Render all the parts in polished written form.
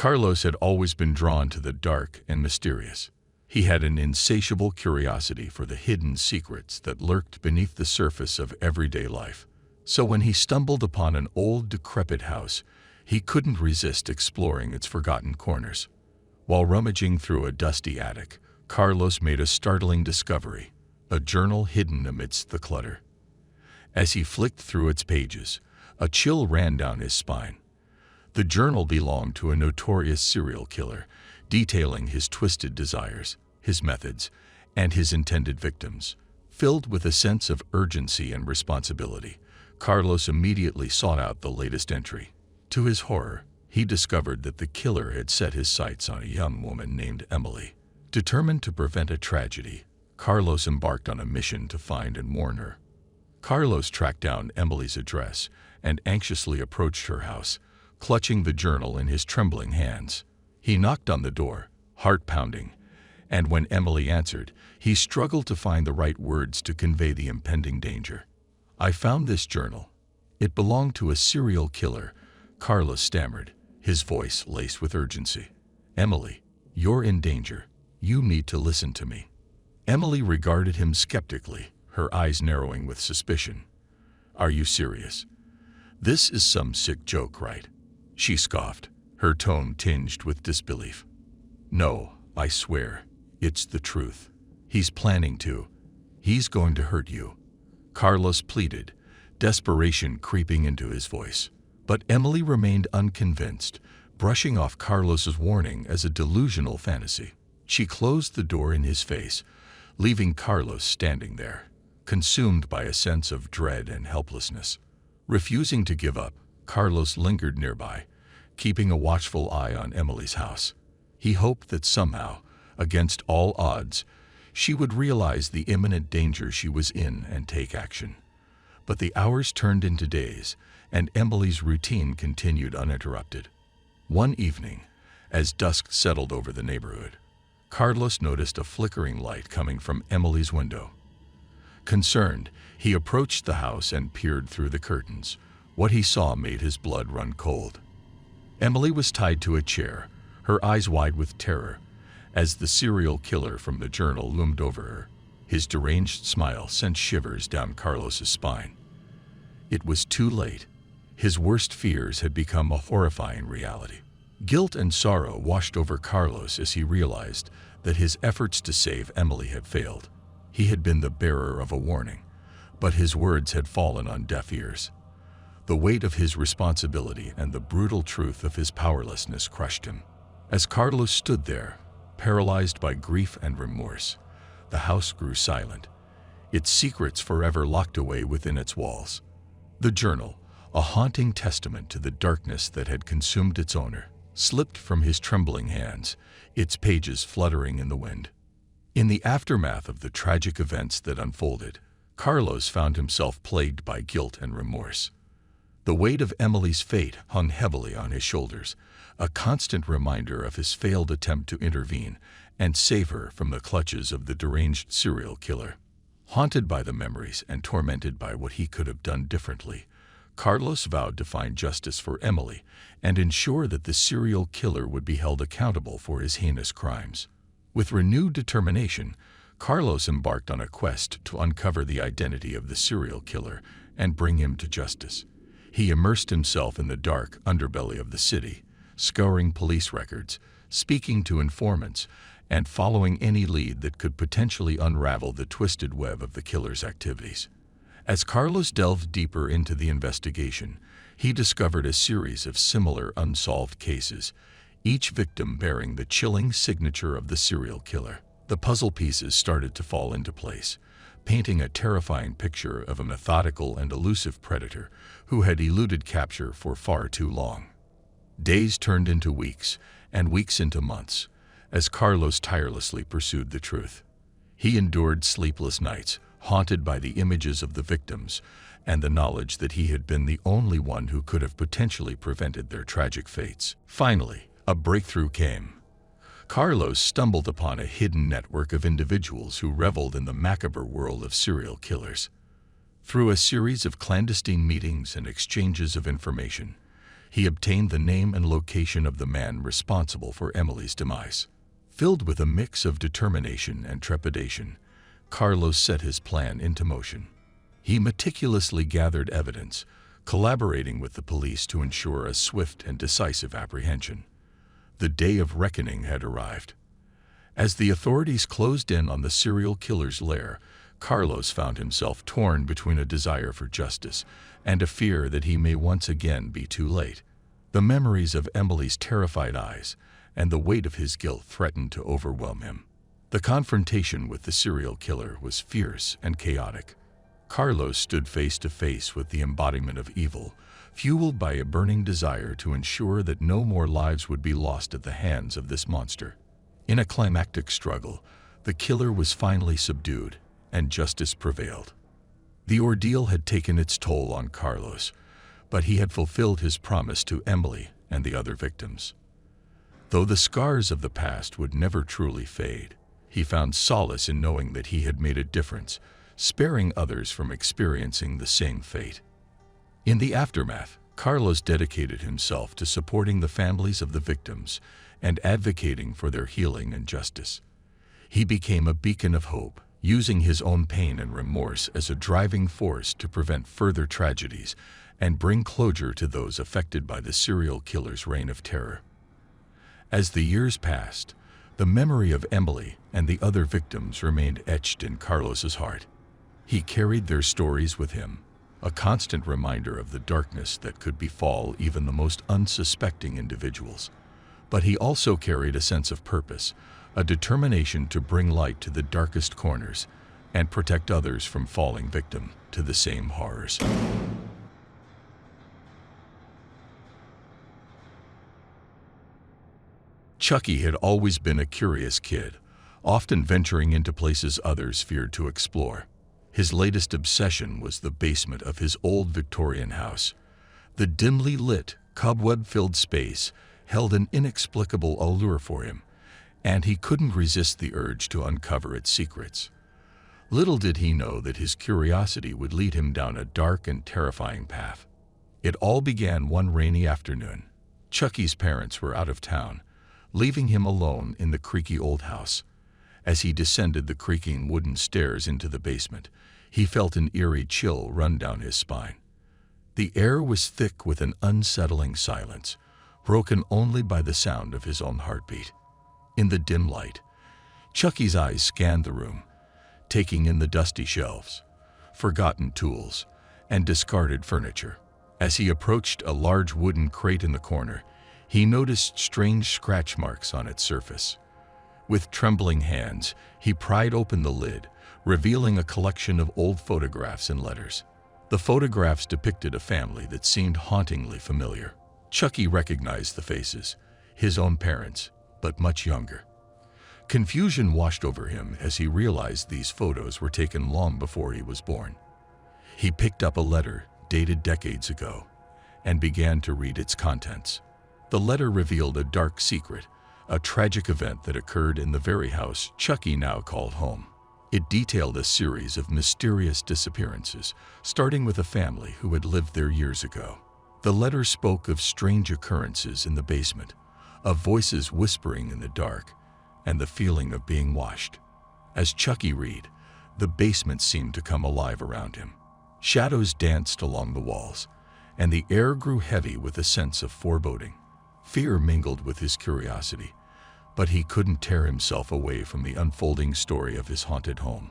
Carlos had always been drawn to the dark and mysterious. He had an insatiable curiosity for the hidden secrets that lurked beneath the surface of everyday life. So when he stumbled upon an old, decrepit house, he couldn't resist exploring its forgotten corners. While rummaging through a dusty attic, Carlos made a startling discovery: a journal hidden amidst the clutter. As he flicked through its pages, a chill ran down his spine. The journal belonged to a notorious serial killer, detailing his twisted desires, his methods, and his intended victims. Filled with a sense of urgency and responsibility, Carlos immediately sought out the latest entry. To his horror, he discovered that the killer had set his sights on a young woman named Emily. Determined to prevent a tragedy, Carlos embarked on a mission to find and warn her. Carlos tracked down Emily's address and anxiously approached her house, clutching the journal in his trembling hands. He knocked on the door, heart pounding, and when Emily answered, he struggled to find the right words to convey the impending danger. "I found this journal. It belonged to a serial killer," Carlos stammered, his voice laced with urgency. "Emily, you're in danger. You need to listen to me." Emily regarded him skeptically, her eyes narrowing with suspicion. "Are you serious? This is some sick joke, right?" she scoffed, her tone tinged with disbelief. "No, I swear, it's the truth. He's planning to. He's going to hurt you," Carlos pleaded, desperation creeping into his voice. But Emily remained unconvinced, brushing off Carlos's warning as a delusional fantasy. She closed the door in his face, leaving Carlos standing there, consumed by a sense of dread and helplessness. Refusing to give up, Carlos lingered nearby, keeping a watchful eye on Emily's house. He hoped that somehow, against all odds, she would realize the imminent danger she was in and take action. But the hours turned into days, and Emily's routine continued uninterrupted. One evening, as dusk settled over the neighborhood, Carlos noticed a flickering light coming from Emily's window. Concerned, he approached the house and peered through the curtains. What he saw made his blood run cold. Emily was tied to a chair, her eyes wide with terror, as the serial killer from the journal loomed over her. His deranged smile sent shivers down Carlos's spine. It was too late. His worst fears had become a horrifying reality. Guilt and sorrow washed over Carlos as he realized that his efforts to save Emily had failed. He had been the bearer of a warning, but his words had fallen on deaf ears. The weight of his responsibility and the brutal truth of his powerlessness crushed him. As Carlos stood there, paralyzed by grief and remorse, the house grew silent, its secrets forever locked away within its walls. The journal, a haunting testament to the darkness that had consumed its owner, slipped from his trembling hands, its pages fluttering in the wind. In the aftermath of the tragic events that unfolded, Carlos found himself plagued by guilt and remorse. The weight of Emily's fate hung heavily on his shoulders, a constant reminder of his failed attempt to intervene and save her from the clutches of the deranged serial killer. Haunted by the memories and tormented by what he could have done differently, Carlos vowed to find justice for Emily and ensure that the serial killer would be held accountable for his heinous crimes. With renewed determination, Carlos embarked on a quest to uncover the identity of the serial killer and bring him to justice. He immersed himself in the dark underbelly of the city, scouring police records, speaking to informants, and following any lead that could potentially unravel the twisted web of the killer's activities. As Carlos delved deeper into the investigation, he discovered a series of similar unsolved cases, each victim bearing the chilling signature of the serial killer. The puzzle pieces started to fall into place, painting a terrifying picture of a methodical and elusive predator who had eluded capture for far too long. Days turned into weeks, and weeks into months, as Carlos tirelessly pursued the truth. He endured sleepless nights, haunted by the images of the victims and the knowledge that he had been the only one who could have potentially prevented their tragic fates. Finally, a breakthrough came. Carlos stumbled upon a hidden network of individuals who reveled in the macabre world of serial killers. Through a series of clandestine meetings and exchanges of information, he obtained the name and location of the man responsible for Emily's demise. Filled with a mix of determination and trepidation, Carlos set his plan into motion. He meticulously gathered evidence, collaborating with the police to ensure a swift and decisive apprehension. The day of reckoning had arrived. As the authorities closed in on the serial killer's lair, Carlos found himself torn between a desire for justice and a fear that he may once again be too late. The memories of Emily's terrified eyes and the weight of his guilt threatened to overwhelm him. The confrontation with the serial killer was fierce and chaotic. Carlos stood face to face with the embodiment of evil, fueled by a burning desire to ensure that no more lives would be lost at the hands of this monster. In a climactic struggle, the killer was finally subdued, and justice prevailed. The ordeal had taken its toll on Carlos, but he had fulfilled his promise to Emily and the other victims. Though the scars of the past would never truly fade, he found solace in knowing that he had made a difference, sparing others from experiencing the same fate. In the aftermath, Carlos dedicated himself to supporting the families of the victims and advocating for their healing and justice. He became a beacon of hope, using his own pain and remorse as a driving force to prevent further tragedies and bring closure to those affected by the serial killer's reign of terror. As the years passed, the memory of Emily and the other victims remained etched in Carlos's heart. He carried their stories with him, a constant reminder of the darkness that could befall even the most unsuspecting individuals. But he also carried a sense of purpose, a determination to bring light to the darkest corners and protect others from falling victim to the same horrors. Chucky had always been a curious kid, often venturing into places others feared to explore. His latest obsession was the basement of his old Victorian house. The dimly lit, cobweb-filled space held an inexplicable allure for him, and he couldn't resist the urge to uncover its secrets. Little did he know that his curiosity would lead him down a dark and terrifying path. It all began one rainy afternoon. Chucky's parents were out of town, leaving him alone in the creaky old house. As he descended the creaking wooden stairs into the basement, he felt an eerie chill run down his spine. The air was thick with an unsettling silence, broken only by the sound of his own heartbeat. In the dim light, Chucky's eyes scanned the room, taking in the dusty shelves, forgotten tools, and discarded furniture. As he approached a large wooden crate in the corner, he noticed strange scratch marks on its surface. With trembling hands, he pried open the lid, revealing a collection of old photographs and letters. The photographs depicted a family that seemed hauntingly familiar. Chucky recognized the faces, his own parents, but much younger. Confusion washed over him as he realized these photos were taken long before he was born. He picked up a letter dated decades ago and began to read its contents. The letter revealed a dark secret, a tragic event that occurred in the very house Chucky now called home. It detailed a series of mysterious disappearances, starting with a family who had lived there years ago. The letter spoke of strange occurrences in the basement, of voices whispering in the dark, and the feeling of being watched. As Chucky read, the basement seemed to come alive around him. Shadows danced along the walls, and the air grew heavy with a sense of foreboding. Fear mingled with his curiosity, but he couldn't tear himself away from the unfolding story of his haunted home.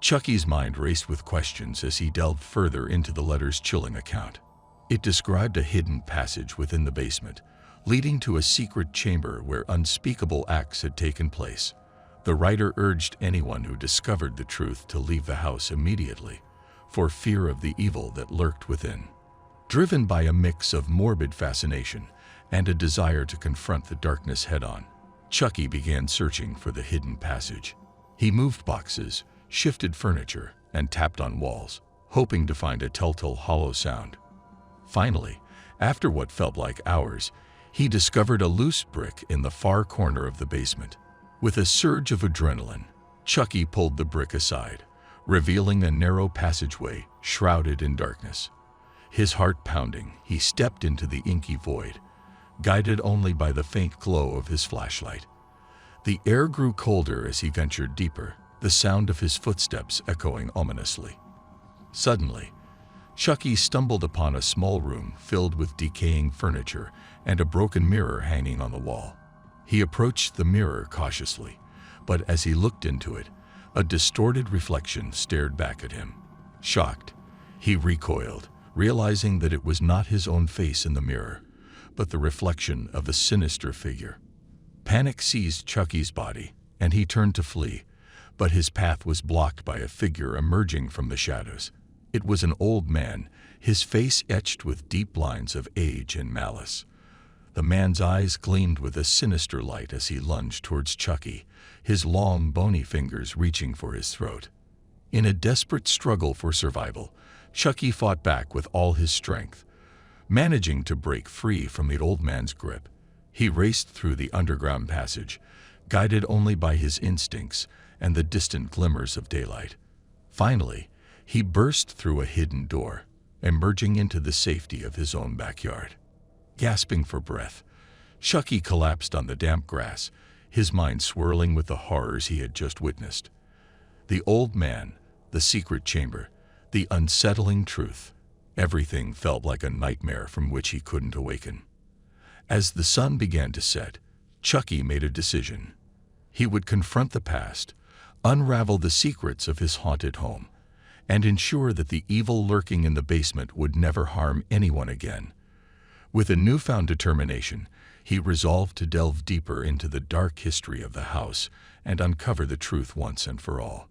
Chucky's mind raced with questions as he delved further into the letter's chilling account. It described a hidden passage within the basement, leading to a secret chamber where unspeakable acts had taken place. The writer urged anyone who discovered the truth to leave the house immediately, for fear of the evil that lurked within. Driven by a mix of morbid fascination and a desire to confront the darkness head-on, Chucky began searching for the hidden passage. He moved boxes, shifted furniture, and tapped on walls, hoping to find a telltale hollow sound. Finally, after what felt like hours, he discovered a loose brick in the far corner of the basement. With a surge of adrenaline, Chucky pulled the brick aside, revealing a narrow passageway shrouded in darkness. His heart pounding, he stepped into the inky void, guided only by the faint glow of his flashlight. The air grew colder as he ventured deeper, the sound of his footsteps echoing ominously. Suddenly, Chucky stumbled upon a small room filled with decaying furniture and a broken mirror hanging on the wall. He approached the mirror cautiously, but as he looked into it, a distorted reflection stared back at him. Shocked, he recoiled, realizing that it was not his own face in the mirror, but the reflection of a sinister figure. Panic seized Chucky's body, and he turned to flee, but his path was blocked by a figure emerging from the shadows. It was an old man, his face etched with deep lines of age and malice. The man's eyes gleamed with a sinister light as he lunged towards Chucky, his long, bony fingers reaching for his throat. In a desperate struggle for survival, Chucky fought back with all his strength. Managing to break free from the old man's grip, he raced through the underground passage, guided only by his instincts and the distant glimmers of daylight. Finally, he burst through a hidden door, emerging into the safety of his own backyard. Gasping for breath, Chucky collapsed on the damp grass, his mind swirling with the horrors he had just witnessed. The old man, the secret chamber, the unsettling truth. Everything felt like a nightmare from which he couldn't awaken. As the sun began to set, Chucky made a decision. He would confront the past, unravel the secrets of his haunted home, and ensure that the evil lurking in the basement would never harm anyone again. With a newfound determination, he resolved to delve deeper into the dark history of the house and uncover the truth once and for all.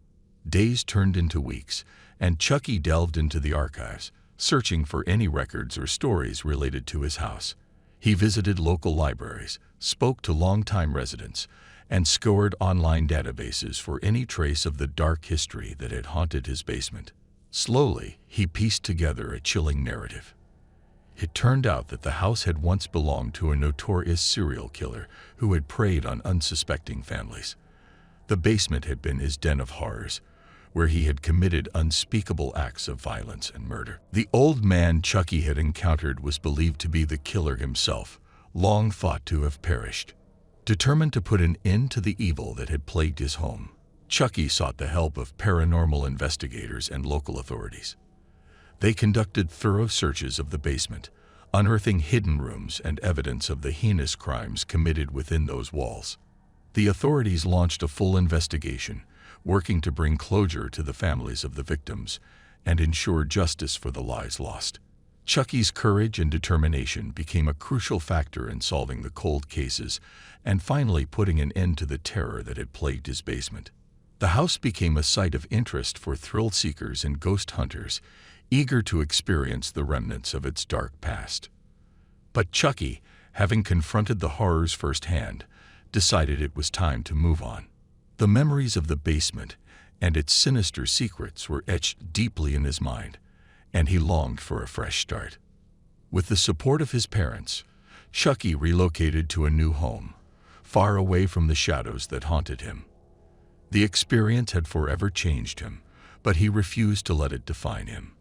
Days turned into weeks, and Chucky delved into the archives, searching for any records or stories related to his house. He visited local libraries, spoke to longtime residents, and scoured online databases for any trace of the dark history that had haunted his basement. Slowly, he pieced together a chilling narrative. It turned out that the house had once belonged to a notorious serial killer who had preyed on unsuspecting families. The basement had been his den of horrors, where he had committed unspeakable acts of violence and murder. The old man Chucky had encountered was believed to be the killer himself, long thought to have perished. Determined to put an end to the evil that had plagued his home, Chucky sought the help of paranormal investigators and local authorities. They conducted thorough searches of the basement, unearthing hidden rooms and evidence of the heinous crimes committed within those walls. The authorities launched a full investigation, working to bring closure to the families of the victims and ensure justice for the lives lost. Chucky's courage and determination became a crucial factor in solving the cold cases and finally putting an end to the terror that had plagued his basement. The house became a site of interest for thrill seekers and ghost hunters, eager to experience the remnants of its dark past. But Chucky, having confronted the horrors firsthand, decided it was time to move on. The memories of the basement and its sinister secrets were etched deeply in his mind, and he longed for a fresh start. With the support of his parents, Chucky relocated to a new home, far away from the shadows that haunted him. The experience had forever changed him, but he refused to let it define him.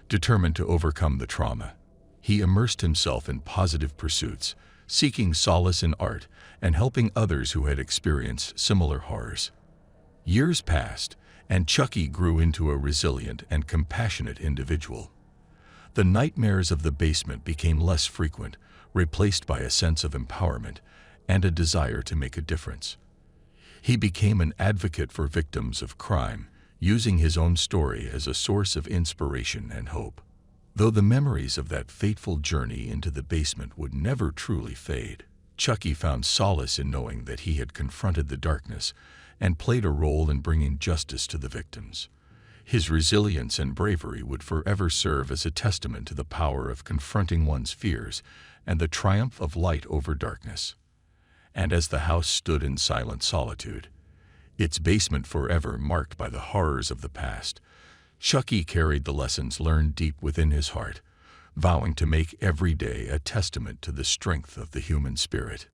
Determined to overcome the trauma, he immersed himself in positive pursuits, seeking solace in art and helping others who had experienced similar horrors. Years passed, and Chucky grew into a resilient and compassionate individual. The nightmares of the basement became less frequent, replaced by a sense of empowerment and a desire to make a difference. He became an advocate for victims of crime, using his own story as a source of inspiration and hope. Though the memories of that fateful journey into the basement would never truly fade, Chucky found solace in knowing that he had confronted the darkness and played a role in bringing justice to the victims. His resilience and bravery would forever serve as a testament to the power of confronting one's fears and the triumph of light over darkness. And as the house stood in silent solitude, its basement forever marked by the horrors of the past, Chucky carried the lessons learned deep within his heart, vowing to make every day a testament to the strength of the human spirit.